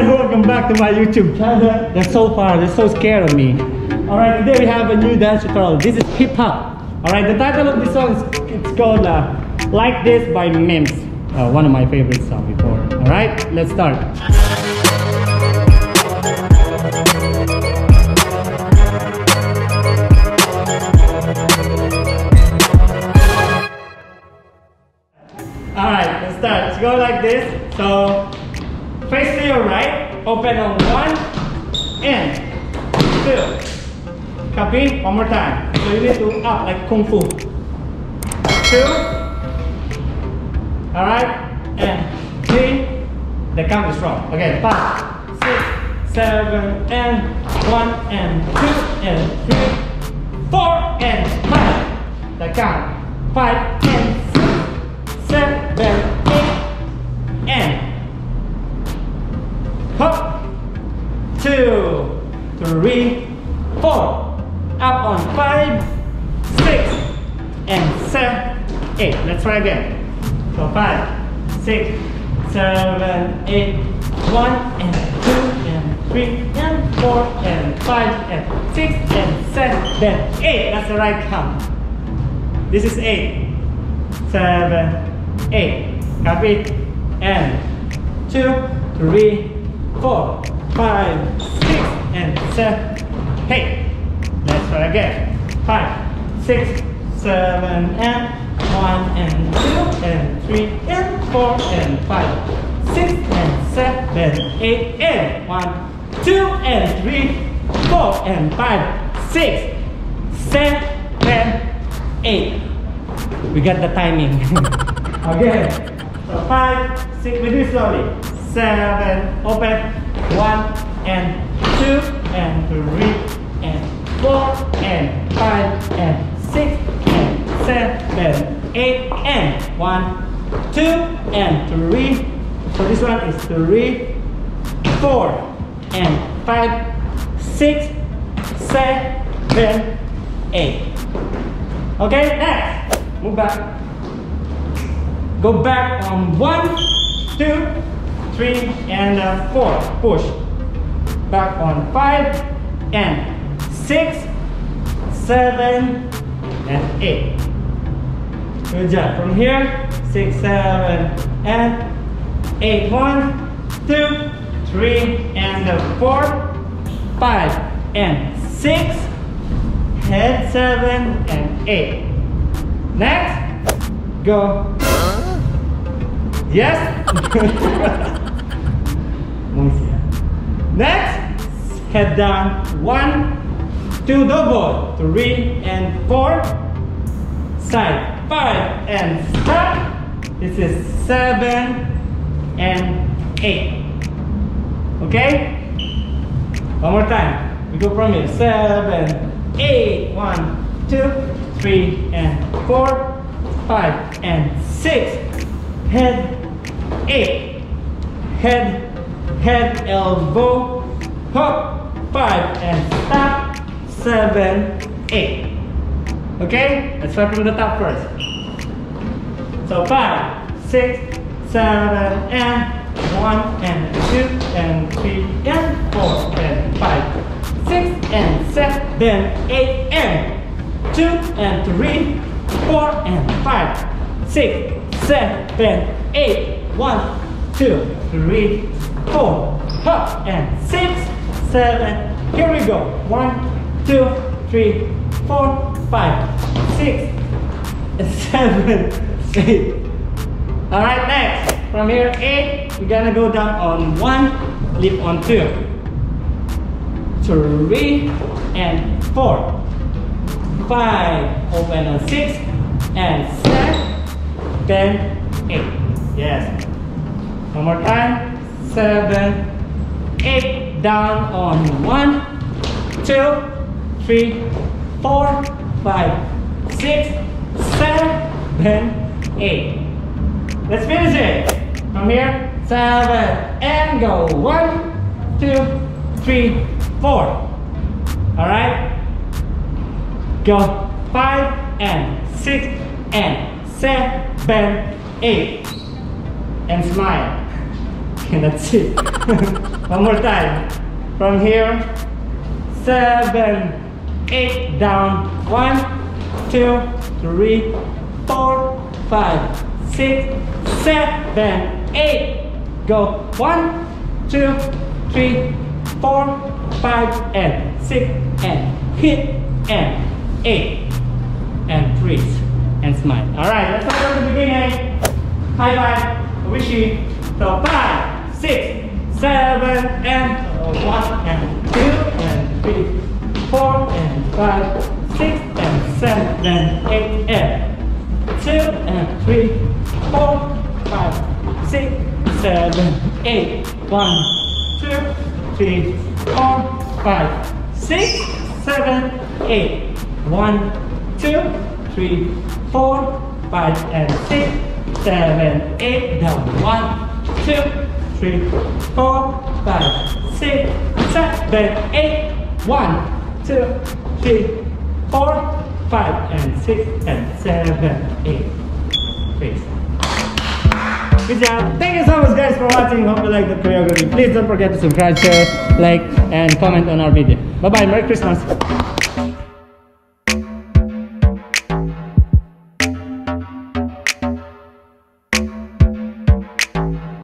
and welcome back to my YouTube channel. They're so scared of me. Alright, today we have a new dance tutorial. This is hip hop. Alright, the title of this song is called Like This by MIMS. One of my favorite songs before. Alright, let's start. Alright, let's start. Let's go like this. So, face to your right, open on 1 and 2. Copy? One more time. So you need to up like Kung Fu. 2. Alright, and 3. The count is wrong. Okay, 5, 6, 7, and 1 and 2 and 3, 4 and 5. The count. 5 and 6, 7, 8, and hop. 2, 3, 4. Up on 5, 6, and 7, 8. Let's try again. So 5, 6, 7, 8, 1 and 2 and 3 and 4 and 5 and 6 and 7, 8. That's the right count. This is 8, 7, 8. Copy? And 2, 3, 4, 5, 6, and 7, 8. Let's try again. 5, 6, 7, and 1 and 2 and 3 and 4 and 5, 6 and 7, 8 and 1, 2 and 3, 4 and 5, 6, 7, 8. We got the timing. Again. So 5, 6, we do slowly. 7, open. 1 and 2 and 3 and 4 and 5 and 6 and 7, 8 and 1, 2 and 3. So this one is 3, 4 and 5, 6, 7, 8. Okay, next. Move back. Go back on 1, 2, 3, and 4. Push. Back on 5 and 6, 7, and 8. Good job. From here, 6, 7, and 8. 1, 2, 3, and 4, 5, and 6, and 7, and 8. Next, go. Yes. Next, head down. 1, 2, double. 3 and 4. Side. 5 and stop. This is 7 and 8. Okay? One more time. We go from here. 7, 8. 1, 2, 3 and 4, 5 and 6. Head. 8. Head, elbow, hop. 5 and stop. 7, 8. Okay? Let's start from the top first. So 5, 6, 7, and 1 and 2 and 3 and 4 and 5, 6 and 7, 8 and 2 and 3, 4 and 5, 6, 7, 8, 1, 2, 3, 4, hop and 6, 7. Here we go. 1, 2, 3, 4, 5, 6, 7, 8. Alright, next. From here, 8. We're gonna go down on 1, leap on 2, 3, and 4, 5, open on 6, and 7, 8. Yes. One more time. 7, 8. Down on 1, 2, 3, 4, 5, 6, 7, 8. Let's finish it. From here, 7, and go. 1, 2, 3, 4. Alright? Go. 5, and 6, and 7, 8. And smile. cannot see. One more time. From here, 7, 8, down. 1, 2, 3, 4, 5, 6, 7, 8. Go. 1, 2, 3, 4, 5, and 6, and hit, and 8, and freeze, and smile. Alright, let's start from the beginning. High five, wishy. So 5, 6, 7, and 1, and 2, and 3, 4, and 5, 6, and 7, and 8, and 2, and 3, 4, 5, 6, 7, 8, 1, 2, 3, 4, 5, 6, 7, 8, 1, 2, 3, 4, 5, and 6, 7, 8, down. 1, 2, 3, 4, 5, 6, 7, 8, 1, 2, 3, 4, 5, and 6, and 7, 8. Face. Good job. Thank you so much guys for watching. Hope you like the choreography. Please don't forget to subscribe, share, like, and comment on our video. Bye bye. Merry Christmas.